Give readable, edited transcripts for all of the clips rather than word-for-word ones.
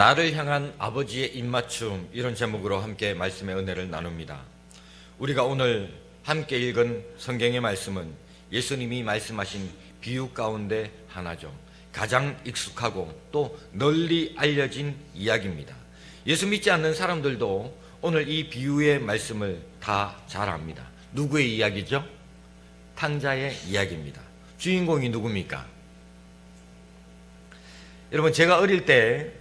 나를 향한 아버지의 입맞춤, 이런 제목으로 함께 말씀의 은혜를 나눕니다. 우리가 오늘 함께 읽은 성경의 말씀은 예수님이 말씀하신 비유 가운데 하나죠. 가장 익숙하고 또 널리 알려진 이야기입니다. 예수 믿지 않는 사람들도 오늘 이 비유의 말씀을 다 잘 압니다. 누구의 이야기죠? 탕자의 이야기입니다. 주인공이 누굽니까? 여러분, 제가 어릴 때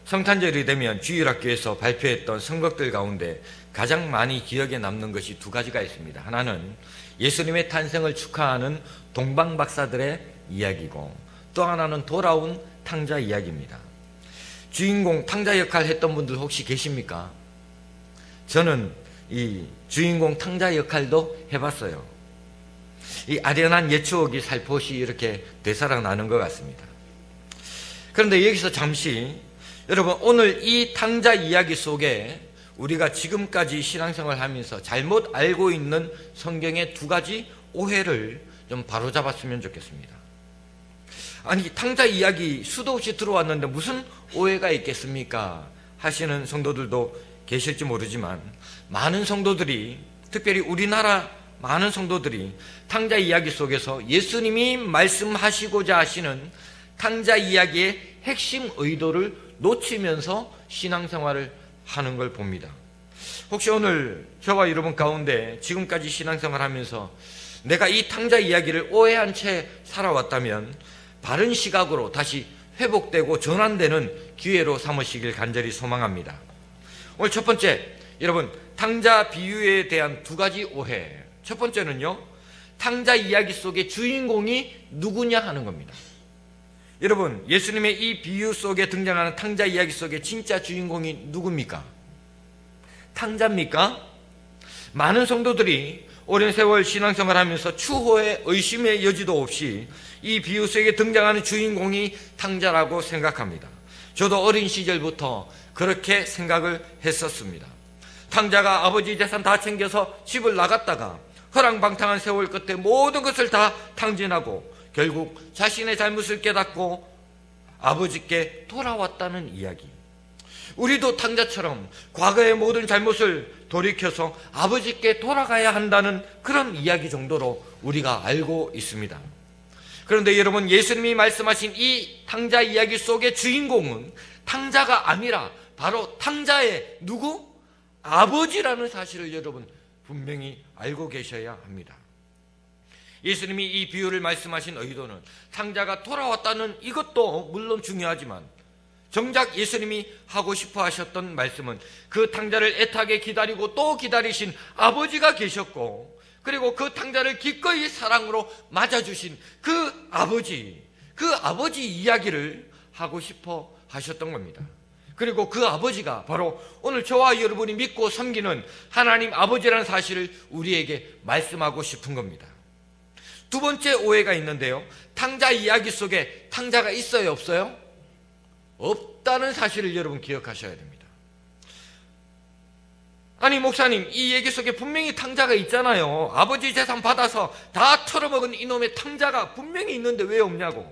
성탄절이 되면 주일학교에서 발표했던 선곡들 가운데 가장 많이 기억에 남는 것이 두 가지가 있습니다. 하나는 예수님의 탄생을 축하하는 동방박사들의 이야기고, 또 하나는 돌아온 탕자 이야기입니다. 주인공 탕자 역할 했던 분들 혹시 계십니까? 저는 이 주인공 탕자 역할도 해봤어요. 이 아련한 옛 추억이 살포시 이렇게 되살아 나는 것 같습니다. 그런데 여기서 잠시 여러분, 오늘 이 탕자 이야기 속에 우리가 지금까지 신앙생활을 하면서 잘못 알고 있는 성경의 두 가지 오해를 좀 바로잡았으면 좋겠습니다. 아니, 탕자 이야기 수도 없이 들어왔는데 무슨 오해가 있겠습니까? 하시는 성도들도 계실지 모르지만, 많은 성도들이, 특별히 우리나라 많은 성도들이 탕자 이야기 속에서 예수님이 말씀하시고자 하시는 탕자 이야기의 핵심 의도를 놓치면서 신앙생활을 하는 걸 봅니다. 혹시 오늘 저와 여러분 가운데 지금까지 신앙생활하면서 내가 이 탕자 이야기를 오해한 채 살아왔다면 바른 시각으로 다시 회복되고 전환되는 기회로 삼으시길 간절히 소망합니다. 오늘 첫 번째, 여러분, 탕자 비유에 대한 두 가지 오해. 첫 번째는요, 탕자 이야기 속의 주인공이 누구냐 하는 겁니다. 여러분, 예수님의 이 비유 속에 등장하는 탕자 이야기 속의 진짜 주인공이 누굽니까? 탕자입니까? 많은 성도들이 오랜 세월 신앙생활을 하면서 추호의 의심의 여지도 없이 이 비유 속에 등장하는 주인공이 탕자라고 생각합니다. 저도 어린 시절부터 그렇게 생각을 했었습니다. 탕자가 아버지 재산 다 챙겨서 집을 나갔다가 허랑방탕한 세월 끝에 모든 것을 다 탕진하고 결국 자신의 잘못을 깨닫고 아버지께 돌아왔다는 이야기. 우리도 탕자처럼 과거의 모든 잘못을 돌이켜서 아버지께 돌아가야 한다는 그런 이야기 정도로 우리가 알고 있습니다. 그런데 여러분, 예수님이 말씀하신 이 탕자 이야기 속의 주인공은 탕자가 아니라 바로 탕자의 누구? 아버지라는 사실을 여러분 분명히 알고 계셔야 합니다. 예수님이 이 비유를 말씀하신 의도는 탕자가 돌아왔다는 이것도 물론 중요하지만, 정작 예수님이 하고 싶어 하셨던 말씀은 그 탕자를 애타게 기다리고 또 기다리신 아버지가 계셨고, 그리고 그 탕자를 기꺼이 사랑으로 맞아주신 그 아버지 이야기를 하고 싶어 하셨던 겁니다. 그리고 그 아버지가 바로 오늘 저와 여러분이 믿고 섬기는 하나님 아버지라는 사실을 우리에게 말씀하고 싶은 겁니다. 두 번째 오해가 있는데요, 탕자 이야기 속에 탕자가 있어요, 없어요? 없다는 사실을 여러분 기억하셔야 됩니다. 아니, 목사님, 이 얘기 속에 분명히 탕자가 있잖아요. 아버지 재산 받아서 다 털어먹은 이놈의 탕자가 분명히 있는데 왜 없냐고.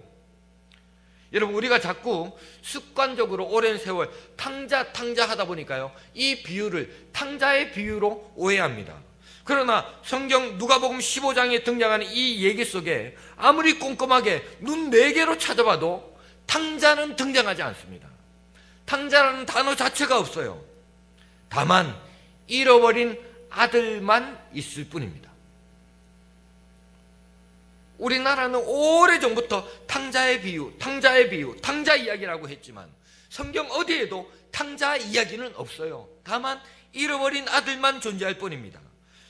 여러분, 우리가 자꾸 습관적으로 오랜 세월 탕자 하다 보니까요, 이 비유를 탕자의 비유로 오해합니다. 그러나 성경 누가복음 15장에 등장하는 이 얘기 속에 아무리 꼼꼼하게 눈 4개로 찾아봐도 탕자는 등장하지 않습니다. 탕자라는 단어 자체가 없어요. 다만 잃어버린 아들만 있을 뿐입니다. 우리나라는 오래전부터 탕자의 비유, 탕자 이야기라고 했지만 성경 어디에도 탕자 이야기는 없어요. 다만 잃어버린 아들만 존재할 뿐입니다.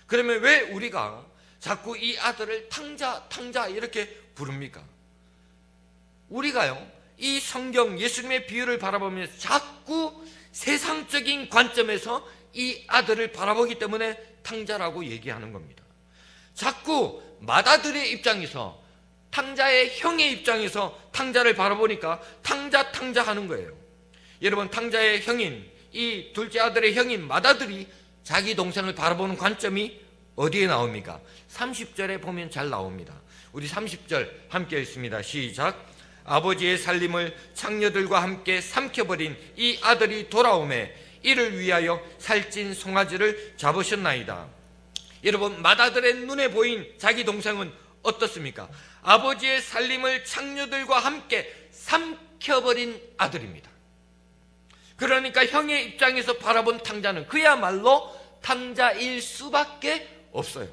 그러면 왜 우리가 자꾸 이 아들을 탕자 이렇게 부릅니까? 우리가요, 이 성경 예수님의 비유를 바라보면서 자꾸 세상적인 관점에서 이 아들을 바라보기 때문에 탕자라고 얘기하는 겁니다. 자꾸 맏아들의 입장에서, 탕자의 형의 입장에서 탕자를 바라보니까 탕자 하는 거예요. 여러분, 탕자의 형인, 이 둘째 아들의 형인 맏아들이 자기 동생을 바라보는 관점이 어디에 나옵니까? 30절에 보면 잘 나옵니다. 우리 30절 함께 읽습니다. 시작. 아버지의 살림을 창녀들과 함께 삼켜버린 이 아들이 돌아오매 이를 위하여 살찐 송아지를 잡으셨나이다. 여러분, 맏아들의 눈에 보인 자기 동생은 어떻습니까? 아버지의 살림을 창녀들과 함께 삼켜버린 아들입니다. 그러니까 형의 입장에서 바라본 탕자는 그야말로 탕자일 수밖에 없어요.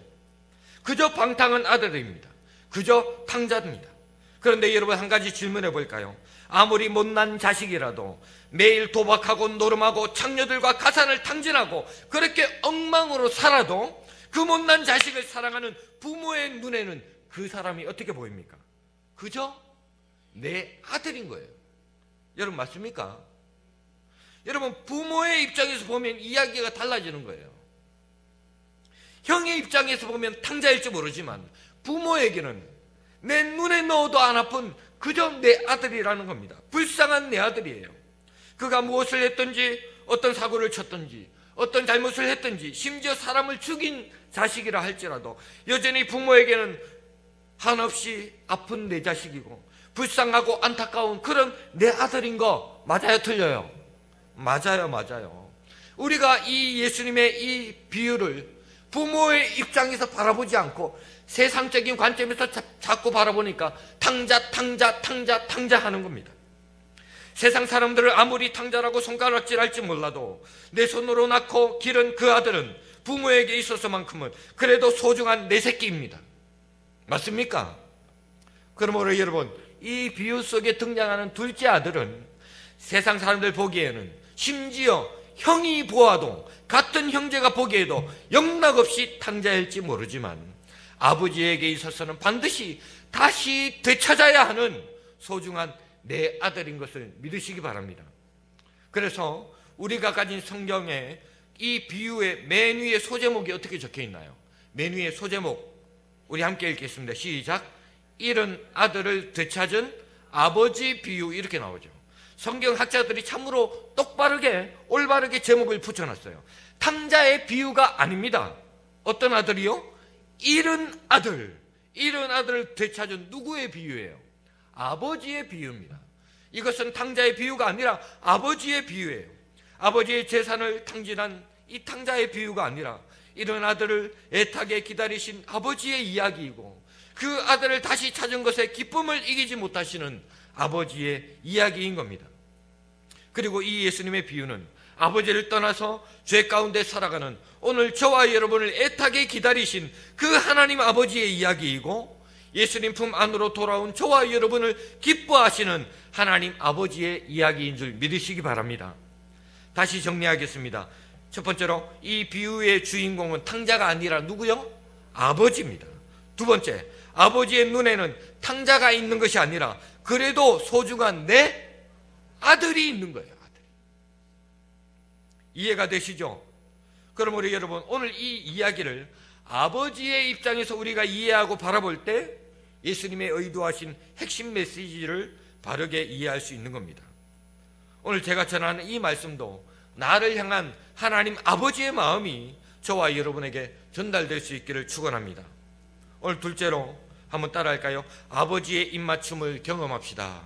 그저 방탕한 아들입니다. 그저 탕자입니다. 그런데 여러분, 한 가지 질문해 볼까요? 아무리 못난 자식이라도 매일 도박하고 노름하고 창녀들과 가산을 탕진하고 그렇게 엉망으로 살아도 그 못난 자식을 사랑하는 부모의 눈에는 그 사람이 어떻게 보입니까? 그저 내 아들인 거예요. 여러분, 맞습니까? 여러분, 부모의 입장에서 보면 이야기가 달라지는 거예요. 형의 입장에서 보면 탕자일지 모르지만 부모에게는 내 눈에 넣어도 안 아픈 그저 내 아들이라는 겁니다. 불쌍한 내 아들이에요. 그가 무엇을 했든지, 어떤 사고를 쳤든지, 어떤 잘못을 했든지, 심지어 사람을 죽인 자식이라 할지라도 여전히 부모에게는 한없이 아픈 내 자식이고 불쌍하고 안타까운 그런 내 아들인 거 맞아요, 틀려요? 맞아요. 우리가 이 예수님의 이 비유를 부모의 입장에서 바라보지 않고 세상적인 관점에서 자꾸 바라보니까 탕자 하는 겁니다. 세상 사람들을 아무리 탕자라고 손가락질할지 몰라도 내 손으로 낳고 기른 그 아들은 부모에게 있어서만큼은 그래도 소중한 내 새끼입니다. 맞습니까? 그러므로 여러분, 이 비유 속에 등장하는 둘째 아들은 세상 사람들 보기에는, 심지어 형이 보아도, 같은 형제가 보기에도 영락없이 탕자일지 모르지만 아버지에게 있어서는 반드시 다시 되찾아야 하는 소중한 내 아들인 것을 믿으시기 바랍니다. 그래서 우리가 가진 성경에 이 비유의 맨 위에 소제목이 어떻게 적혀 있나요? 맨 위에 소제목 우리 함께 읽겠습니다. 시작. 잃은 아들을 되찾은 아버지 비유, 이렇게 나오죠. 성경학자들이 참으로 똑바르게 올바르게 제목을 붙여놨어요. 탕자의 비유가 아닙니다. 어떤 아들이요? 잃은 아들을 되찾은 누구의 비유예요? 아버지의 비유입니다. 이것은 탕자의 비유가 아니라 아버지의 비유예요. 아버지의 재산을 탕진한 이 탕자의 비유가 아니라 잃은 아들을 애타게 기다리신 아버지의 이야기이고, 그 아들을 다시 찾은 것에 기쁨을 이기지 못하시는 아버지의 이야기인 겁니다. 그리고 이 예수님의 비유는 아버지를 떠나서 죄 가운데 살아가는 오늘 저와 여러분을 애타게 기다리신 그 하나님 아버지의 이야기이고, 예수님 품 안으로 돌아온 저와 여러분을 기뻐하시는 하나님 아버지의 이야기인 줄 믿으시기 바랍니다. 다시 정리하겠습니다. 첫 번째로, 이 비유의 주인공은 탕자가 아니라 누구요? 아버지입니다. 두 번째, 아버지의 눈에는 탕자가 있는 것이 아니라 그래도 소중한 내 아들이 있는 거예요. 아들이. 이해가 되시죠? 그러므로 여러분, 오늘 이 이야기를 아버지의 입장에서 우리가 이해하고 바라볼 때 예수님의 의도하신 핵심 메시지를 바르게 이해할 수 있는 겁니다. 오늘 제가 전하는 이 말씀도 나를 향한 하나님 아버지의 마음이 저와 여러분에게 전달될 수 있기를 축원합니다. 오늘 둘째로 한번 따라할까요? 아버지의 입맞춤을 경험합시다.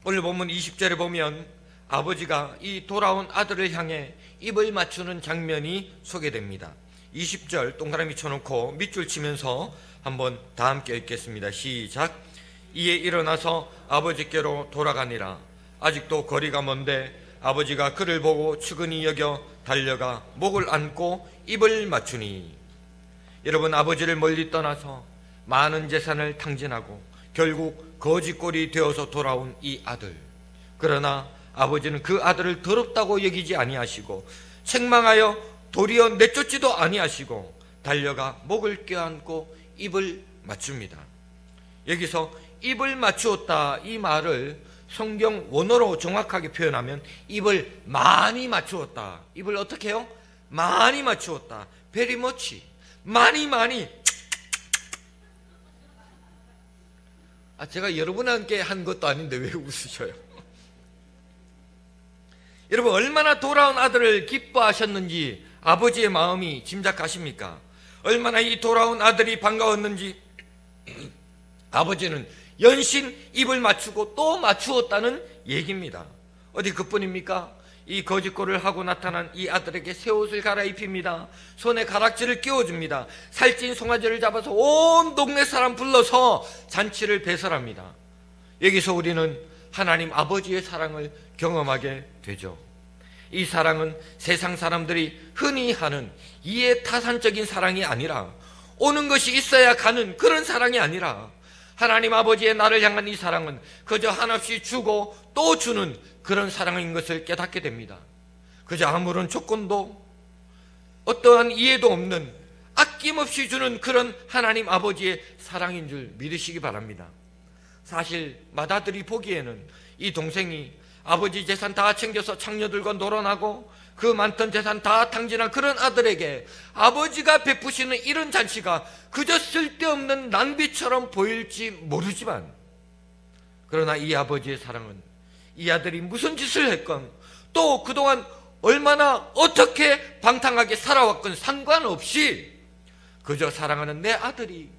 오늘 본문 20절에 보면 아버지가 이 돌아온 아들을 향해 입을 맞추는 장면이 소개됩니다. 20절 동그라미 쳐놓고 밑줄 치면서 한번 다 함께 읽겠습니다. 시작. 이에 일어나서 아버지께로 돌아가니라. 아직도 거리가 먼데 아버지가 그를 보고 측은히 여겨 달려가 목을 안고 입을 맞추니. 여러분, 아버지를 멀리 떠나서 많은 재산을 탕진하고 결국 거지꼴이 되어서 돌아온 이 아들. 그러나 아버지는 그 아들을 더럽다고 여기지 아니하시고 책망하여 도리어 내쫓지도 아니하시고 달려가 목을 껴안고 입을 맞춥니다. 여기서 입을 맞추었다, 이 말을 성경 원어로 정확하게 표현하면 입을 많이 맞추었다. 입을 어떻게 해요? 많이 맞추었다. very much. 많이. 제가 여러분한테 한 것도 아닌데 왜 웃으셔요? 여러분, 얼마나 돌아온 아들을 기뻐하셨는지 아버지의 마음이 짐작하십니까? 얼마나 이 돌아온 아들이 반가웠는지 아버지는 연신 입을 맞추고 또 맞추었다는 얘기입니다. 어디 그뿐입니까? 이 거짓골을 하고 나타난 이 아들에게 새 옷을 갈아입힙니다. 손에 가락지를 끼워줍니다. 살찐 송아지를 잡아서 온 동네 사람 불러서 잔치를 배설합니다. 여기서 우리는 하나님 아버지의 사랑을 경험하게 되죠. 이 사랑은 세상 사람들이 흔히 하는 이해타산적인 사랑이 아니라, 오는 것이 있어야 가는 그런 사랑이 아니라, 하나님 아버지의 나를 향한 이 사랑은 그저 한없이 주고 또 주는 그런 사랑인 것을 깨닫게 됩니다. 그저 아무런 조건도 어떠한 이해도 없는 아낌없이 주는 그런 하나님 아버지의 사랑인 줄 믿으시기 바랍니다. 사실 맏아들이 보기에는 이 동생이 아버지 재산 다 챙겨서 창녀들과 놀아나고 그 많던 재산 다 탕진한 그런 아들에게 아버지가 베푸시는 이런 잔치가 그저 쓸데없는 낭비처럼 보일지 모르지만, 그러나 이 아버지의 사랑은 이 아들이 무슨 짓을 했건 또 그동안 얼마나 어떻게 방탕하게 살아왔건 상관없이 그저 사랑하는 내 아들이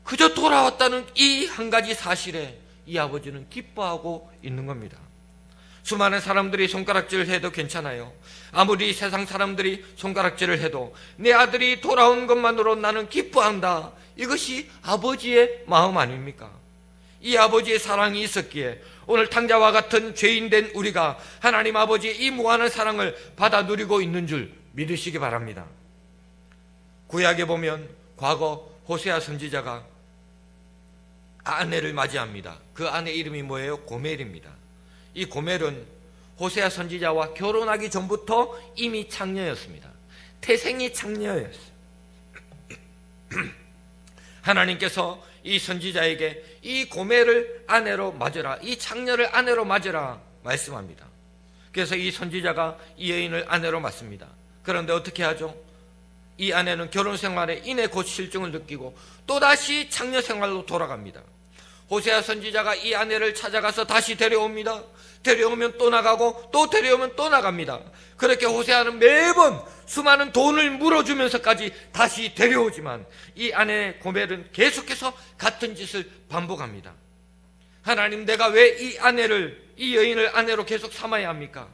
그저 돌아왔다는 이 한 가지 사실에 이 아버지는 기뻐하고 있는 겁니다. 수많은 사람들이 손가락질을 해도 괜찮아요. 아무리 세상 사람들이 손가락질을 해도 내 아들이 돌아온 것만으로 나는 기뻐한다. 이것이 아버지의 마음 아닙니까? 이 아버지의 사랑이 있었기에 오늘 탕자와 같은 죄인된 우리가 하나님 아버지의 이 무한한 사랑을 받아 누리고 있는 줄 믿으시기 바랍니다. 구약에 보면 과거 호세아 선지자가 아내를 맞이합니다. 그 아내 이름이 뭐예요? 고멜입니다. 이 고멜은 호세아 선지자와 결혼하기 전부터 이미 창녀였습니다. 태생이 창녀였어요. 하나님께서 이 선지자에게 이 고멜을 아내로 맞으라, 이 창녀를 아내로 맞으라 말씀합니다. 그래서 이 선지자가 이 여인을 아내로 맞습니다. 그런데 어떻게 하죠? 이 아내는 결혼 생활에 이내 곧 실증을 느끼고 또다시 창녀 생활로 돌아갑니다. 호세아 선지자가 이 아내를 찾아가서 다시 데려옵니다. 데려오면 또 나가고 또 데려오면 또 나갑니다. 그렇게 호세아는 매번 수많은 돈을 물어주면서까지 다시 데려오지만 이 아내 고멜은 계속해서 같은 짓을 반복합니다. 하나님, 내가 왜 이 여인을 아내로 계속 삼아야 합니까?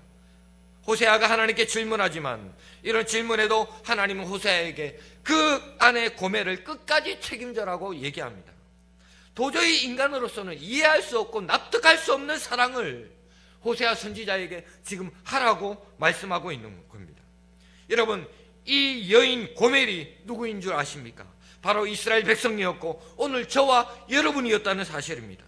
호세아가 하나님께 질문하지만 이런 질문에도 하나님은 호세아에게 그 아내 고멜을 끝까지 책임져라고 얘기합니다. 도저히 인간으로서는 이해할 수 없고 납득할 수 없는 사랑을 호세아 선지자에게 지금 하라고 말씀하고 있는 겁니다. 여러분, 이 여인 고멜이 누구인 줄 아십니까? 바로 이스라엘 백성이었고 오늘 저와 여러분이었다는 사실입니다.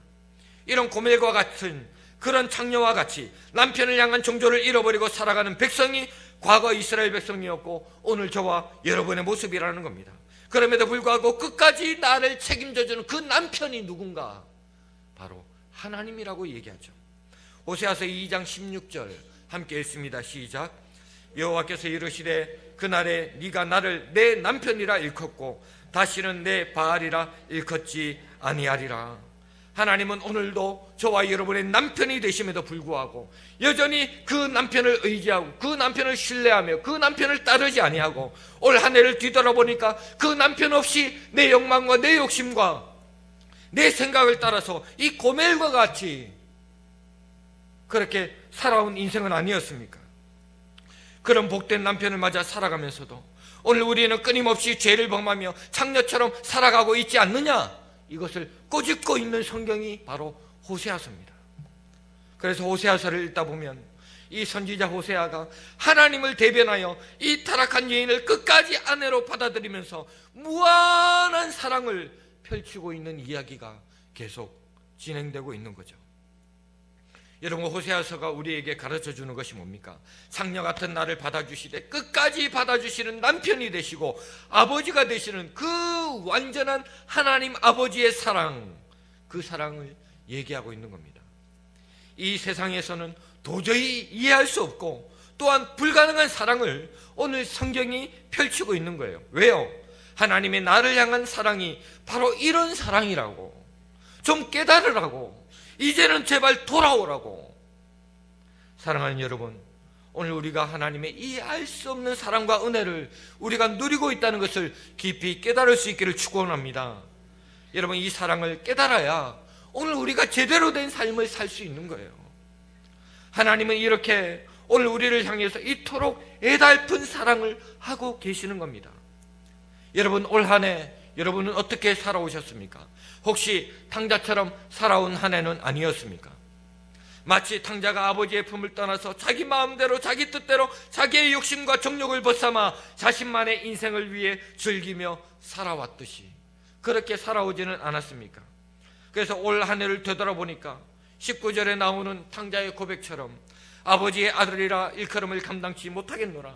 이런 고멜과 같은 그런 창녀와 같이 남편을 향한 정조를 잃어버리고 살아가는 백성이 과거 이스라엘 백성이었고 오늘 저와 여러분의 모습이라는 겁니다. 그럼에도 불구하고 끝까지 나를 책임져주는 그 남편이 누군가? 바로 하나님이라고 얘기하죠. 호세아서 2장 16절 함께 읽습니다. 시작. 여호와께서 이르시되 그날에 네가 나를 내 남편이라 일컫고 다시는 내 바알이라 일컫지 아니하리라. 하나님은 오늘도 저와 여러분의 남편이 되심에도 불구하고 여전히 그 남편을 의지하고 그 남편을 신뢰하며 그 남편을 따르지 아니하고 올 한 해를 뒤돌아보니까 그 남편 없이 내 욕망과 내 욕심과 내 생각을 따라서 이 고멜과 같이 그렇게 살아온 인생은 아니었습니까? 그런 복된 남편을 맞아 살아가면서도 오늘 우리는 끊임없이 죄를 범하며 창녀처럼 살아가고 있지 않느냐? 이것을 꼬집고 있는 성경이 바로 호세아서입니다. 그래서 호세아서를 읽다 보면 이 선지자 호세아가 하나님을 대변하여 이 타락한 여인을 끝까지 아내로 받아들이면서 무한한 사랑을 펼치고 있는 이야기가 계속 진행되고 있는 거죠. 여러분, 호세아서가 우리에게 가르쳐주는 것이 뭡니까? 창녀 같은 나를 받아주시되 끝까지 받아주시는 남편이 되시고 아버지가 되시는 그 완전한 하나님 아버지의 사랑, 그 사랑을 얘기하고 있는 겁니다. 이 세상에서는 도저히 이해할 수 없고 또한 불가능한 사랑을 오늘 성경이 펼치고 있는 거예요. 왜요? 하나님의 나를 향한 사랑이 바로 이런 사랑이라고, 좀 깨달으라고, 이제는 제발 돌아오라고. 사랑하는 여러분, 오늘 우리가 하나님의 이 알 수 없는 사랑과 은혜를 우리가 누리고 있다는 것을 깊이 깨달을 수 있기를 축원합니다. 여러분, 이 사랑을 깨달아야 오늘 우리가 제대로 된 삶을 살 수 있는 거예요. 하나님은 이렇게 오늘 우리를 향해서 이토록 애달픈 사랑을 하고 계시는 겁니다. 여러분, 올 한 해 여러분은 어떻게 살아오셨습니까? 혹시 탕자처럼 살아온 한 해는 아니었습니까? 마치 탕자가 아버지의 품을 떠나서 자기 마음대로 자기 뜻대로 자기의 욕심과 정욕을 벗삼아 자신만의 인생을 위해 즐기며 살아왔듯이 그렇게 살아오지는 않았습니까? 그래서 올 한 해를 되돌아보니까 19절에 나오는 탕자의 고백처럼 아버지의 아들이라 일컬음을 감당치 못하겠노라,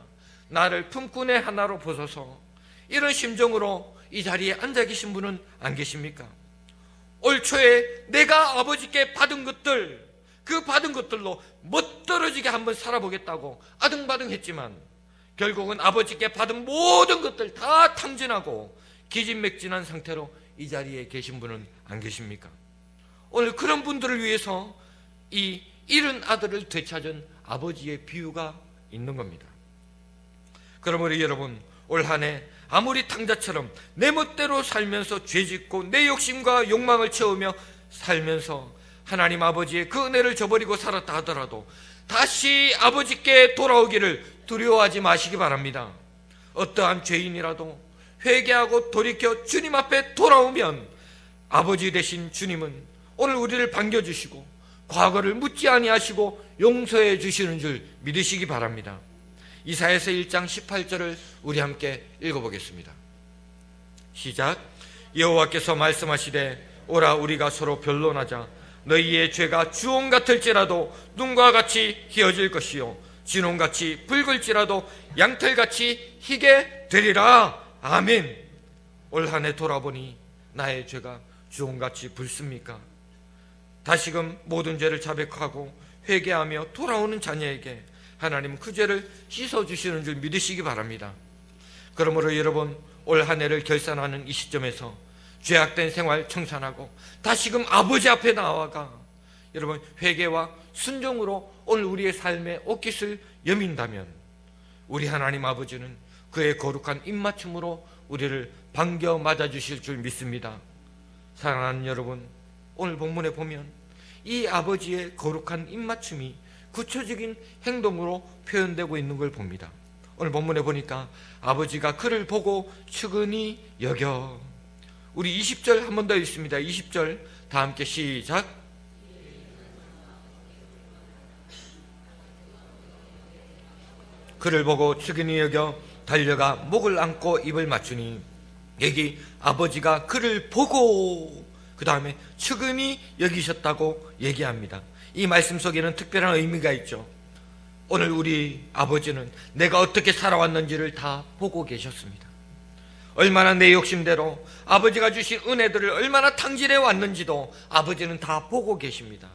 나를 품꾼의 하나로 보소서, 이런 심정으로 이 자리에 앉아 계신 분은 안 계십니까? 올 초에 내가 아버지께 받은 것들, 그 받은 것들로 멋떨어지게 한번 살아보겠다고 아등바등 했지만 결국은 아버지께 받은 모든 것들 다 탕진하고 기진맥진한 상태로 이 자리에 계신 분은 안 계십니까? 오늘 그런 분들을 위해서 이 잃은 아들을 되찾은 아버지의 비유가 있는 겁니다. 그러므로 여러분, 올 한 해 아무리 탕자처럼 내 멋대로 살면서 죄짓고 내 욕심과 욕망을 채우며 살면서 하나님 아버지의 그 은혜를 저버리고 살았다 하더라도 다시 아버지께 돌아오기를 두려워하지 마시기 바랍니다. 어떠한 죄인이라도 회개하고 돌이켜 주님 앞에 돌아오면 아버지 되신 주님은 오늘 우리를 반겨주시고 과거를 묻지 아니하시고 용서해 주시는 줄 믿으시기 바랍니다. 이사야서 1장 18절을 우리 함께 읽어보겠습니다. 시작. 여호와께서 말씀하시되 오라, 우리가 서로 변론하자. 너희의 죄가 주홍 같을지라도 눈과 같이 희어질 것이요 진홍같이 붉을지라도 양털같이 희게 되리라. 아멘. 올 한 해 돌아보니 나의 죄가 주홍같이 붉습니까? 다시금 모든 죄를 자백하고 회개하며 돌아오는 자녀에게 하나님 그 죄를 씻어주시는 줄 믿으시기 바랍니다. 그러므로 여러분, 올 한 해를 결산하는 이 시점에서 죄악된 생활 청산하고 다시금 아버지 앞에 나아가 여러분 회개와 순종으로 오늘 우리의 삶의 옷깃을 여민다면 우리 하나님 아버지는 그의 거룩한 입맞춤으로 우리를 반겨 맞아주실 줄 믿습니다. 사랑하는 여러분, 오늘 본문에 보면 이 아버지의 거룩한 입맞춤이 구체적인 행동으로 표현되고 있는 걸 봅니다. 오늘 본문에 보니까 아버지가 그를 보고 측은히 여겨. 우리 20절 한 번 더 읽습니다. 20절 다 함께 시작. 그를 보고 측은히 여겨 달려가 목을 안고 입을 맞추니, 여기 아버지가 그를 보고 그 다음에 측은히 여기셨다고 얘기합니다. 이 말씀 속에는 특별한 의미가 있죠. 오늘 우리 아버지는 내가 어떻게 살아왔는지를 다 보고 계셨습니다. 얼마나 내 욕심대로 아버지가 주신 은혜들을 얼마나 탕진해 왔는지도 아버지는 다 보고 계십니다.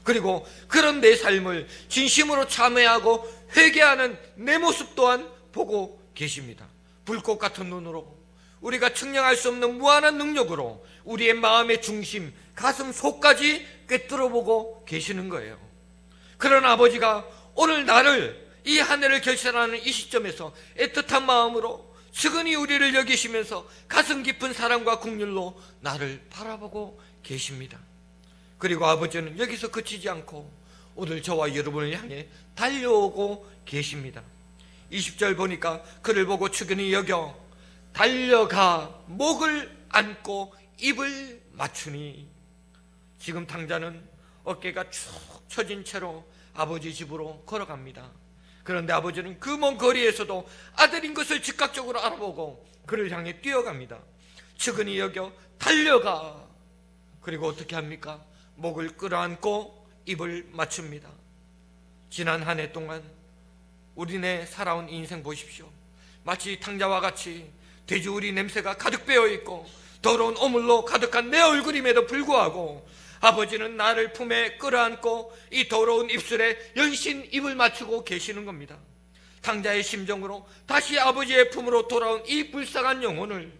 그리고 그런 내 삶을 진심으로 참회하고 회개하는 내 모습 또한 보고 계십니다. 불꽃 같은 눈으로, 우리가 측량할 수 없는 무한한 능력으로 우리의 마음의 중심, 가슴 속까지 꿰뚫어보고 계시는 거예요. 그런 아버지가 오늘 나를 이 한 해를 결산하는 이 시점에서 애틋한 마음으로 측은히 우리를 여기시면서 가슴 깊은 사랑과 긍휼로 나를 바라보고 계십니다. 그리고 아버지는 여기서 그치지 않고 오늘 저와 여러분을 향해 달려오고 계십니다. 20절 보니까 그를 보고 측은히 여겨 달려가 목을 안고 입을 맞추니, 지금 당자는 어깨가 축 처진 채로 아버지 집으로 걸어갑니다. 그런데 아버지는 그 먼 거리에서도 아들인 것을 즉각적으로 알아보고 그를 향해 뛰어갑니다. 측은히 여겨 달려가. 그리고 어떻게 합니까? 목을 끌어안고 입을 맞춥니다. 지난 한 해 동안 우리네 살아온 인생 보십시오. 마치 탕자와 같이 돼지우리 냄새가 가득 배어있고 더러운 오물로 가득한 내 얼굴임에도 불구하고 아버지는 나를 품에 끌어안고 이 더러운 입술에 연신 입을 맞추고 계시는 겁니다. 탕자의 심정으로 다시 아버지의 품으로 돌아온 이 불쌍한 영혼을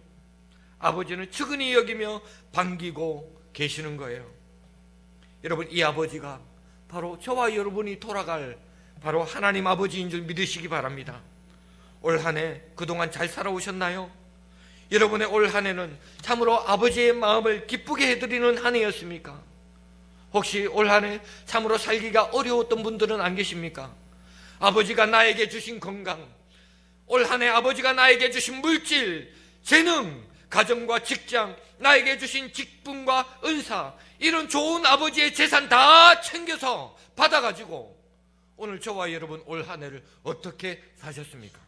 아버지는 측은히 여기며 반기고 계시는 거예요. 여러분, 이 아버지가 바로 저와 여러분이 돌아갈 바로 하나님 아버지인 줄 믿으시기 바랍니다. 올 한 해 그동안 잘 살아오셨나요? 여러분의 올 한 해는 참으로 아버지의 마음을 기쁘게 해드리는 한 해였습니까? 혹시 올 한 해 참으로 살기가 어려웠던 분들은 안 계십니까? 아버지가 나에게 주신 건강, 올 한 해 아버지가 나에게 주신 물질, 재능, 가정과 직장, 나에게 주신 직분과 은사, 이런 좋은 아버지의 재산 다 챙겨서 받아가지고 오늘 저와 여러분 올 한 해를 어떻게 사셨습니까?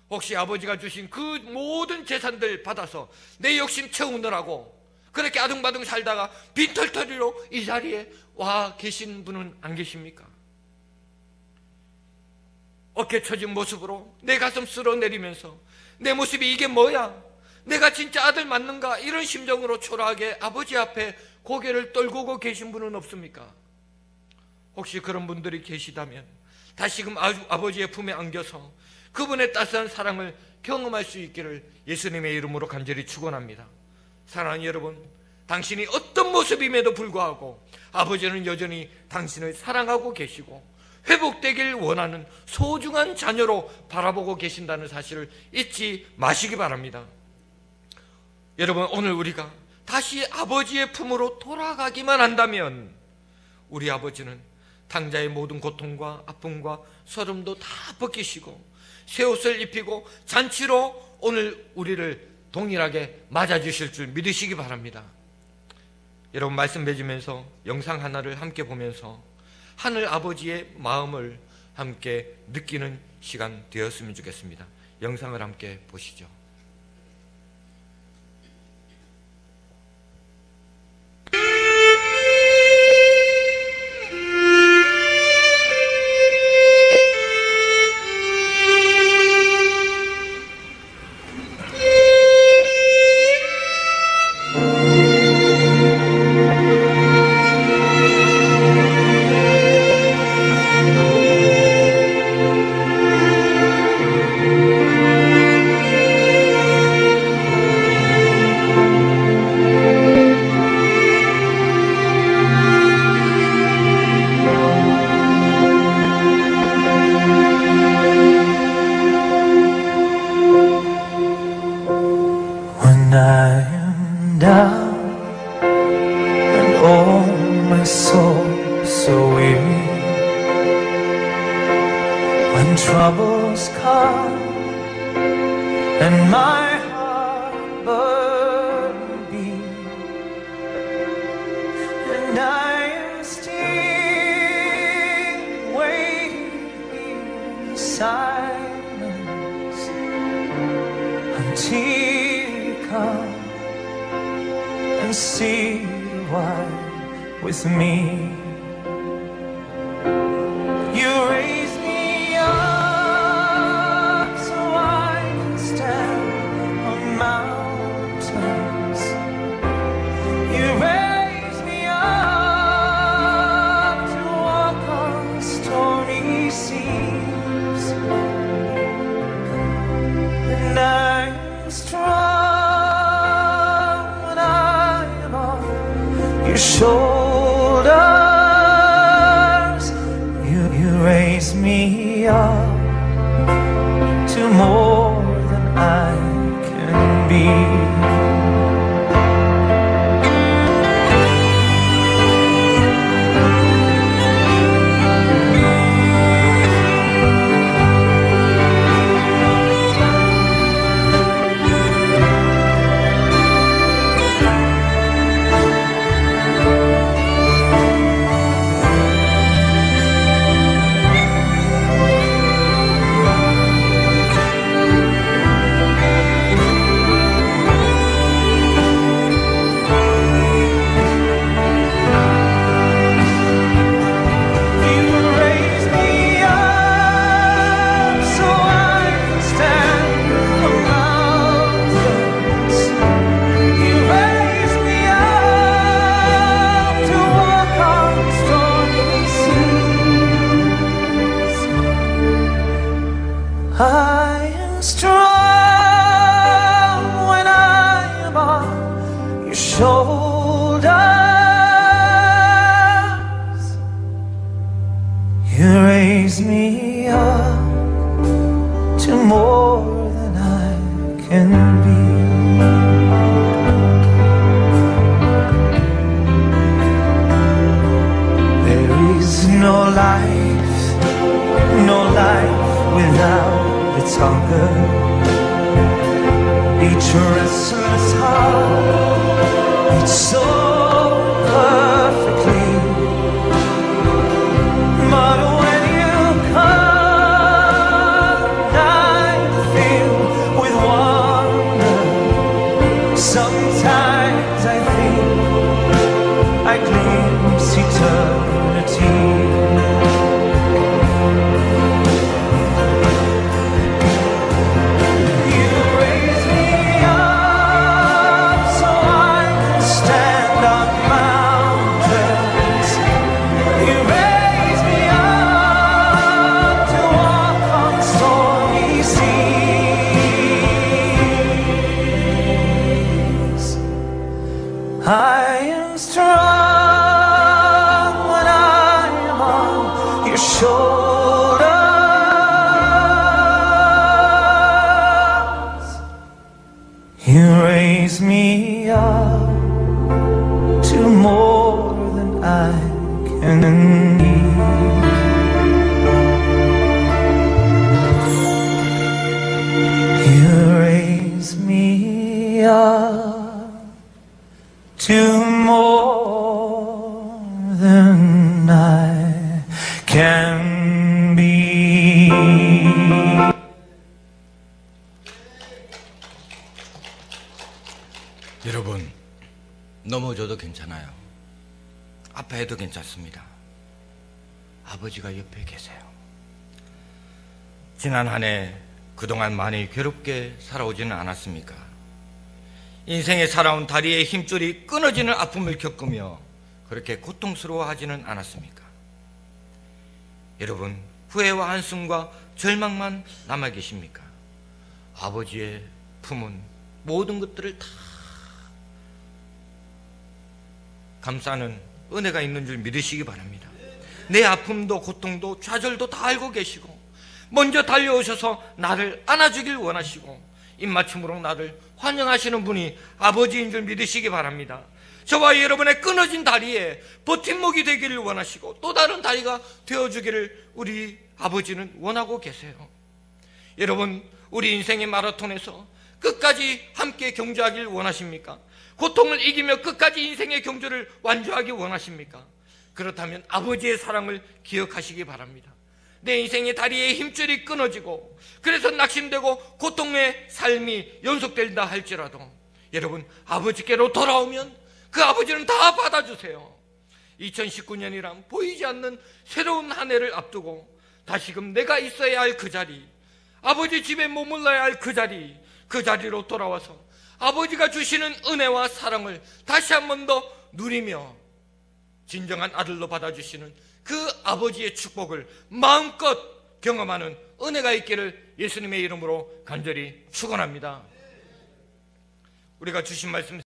혹시 아버지가 주신 그 모든 재산들 받아서 내 욕심 채우느라고 그렇게 아둥바둥 살다가 빈털터리로 이 자리에 와 계신 분은 안 계십니까? 어깨 처진 모습으로 내 가슴 쓸어내리면서 내 모습이 이게 뭐야? 내가 진짜 아들 맞는가? 이런 심정으로 초라하게 아버지 앞에 고개를 떨구고 계신 분은 없습니까? 혹시 그런 분들이 계시다면 다시금 아버지의 품에 안겨서 그분의 따스한 사랑을 경험할 수 있기를 예수님의 이름으로 간절히 축원합니다. 사랑하는 여러분, 당신이 어떤 모습임에도 불구하고 아버지는 여전히 당신을 사랑하고 계시고 회복되길 원하는 소중한 자녀로 바라보고 계신다는 사실을 잊지 마시기 바랍니다. 여러분, 오늘 우리가 다시 아버지의 품으로 돌아가기만 한다면 우리 아버지는 당자의 모든 고통과 아픔과 서름도 다 벗기시고 새 옷을 입히고 잔치로 오늘 우리를 동일하게 맞아주실 줄 믿으시기 바랍니다. 여러분, 말씀 맺으면서 영상 하나를 함께 보면서 하늘 아버지의 마음을 함께 느끼는 시간 되었으면 좋겠습니다. 영상을 함께 보시죠. Troubles come and my heart burden be, and I am still waiting in silence until you come and see why with me. You raise me up so I can stand on mountains. You raise me up to walk on stormy seas, and I am strong when I am on your shoulders. Raise me up to more than I can be. I am strong when I am on your shoulders. You raise me up to more than I can be. no life without its hunger. Each restless heart beats so perfectly. But when you come, I feel with wonder. Sometimes I think I glimpse eternity. You raise me up so I can stand on mountains. You raise me up to walk on stormy seas. I am strong when I am on your shoulders. You raise me up to more than I can need. You raise me up to more than I can be. 여러분, 넘어져도 괜찮아요. 아파해도 괜찮습니다. 아버지가 옆에 계세요. 지난 한 해 그동안 많이 괴롭게 살아오지는 않았습니까? 인생에 살아온 다리의 힘줄이 끊어지는 아픔을 겪으며 그렇게 고통스러워하지는 않았습니까? 여러분, 후회와 한숨과 절망만 남아 계십니까? 아버지의 품은 모든 것들을 다 감싸는 은혜가 있는 줄 믿으시기 바랍니다. 내 아픔도 고통도 좌절도 다 알고 계시고 먼저 달려오셔서 나를 안아주길 원하시고 입맞춤으로 나를 환영하시는 분이 아버지인 줄 믿으시기 바랍니다. 저와 여러분의 끊어진 다리에 버팀목이 되기를 원하시고 또 다른 다리가 되어주기를 우리 아버지는 원하고 계세요. 여러분, 우리 인생의 마라톤에서 끝까지 함께 경주하길 원하십니까? 고통을 이기며 끝까지 인생의 경주를 완주하기 원하십니까? 그렇다면 아버지의 사랑을 기억하시기 바랍니다. 내 인생의 다리에 힘줄이 끊어지고 그래서 낙심되고 고통의 삶이 연속된다 할지라도 여러분, 아버지께로 돌아오면 그 아버지는 다 받아주세요. 2019년이란 보이지 않는 새로운 한 해를 앞두고 다시금 내가 있어야 할 그 자리, 아버지 집에 머물러야 할 그 자리로 돌아와서 아버지가 주시는 은혜와 사랑을 다시 한 번 더 누리며 진정한 아들로 받아주시는 그 아버지의 축복을 마음껏 경험하는 은혜가 있기를 예수님의 이름으로 간절히 축원합니다. 우리가 주신 말씀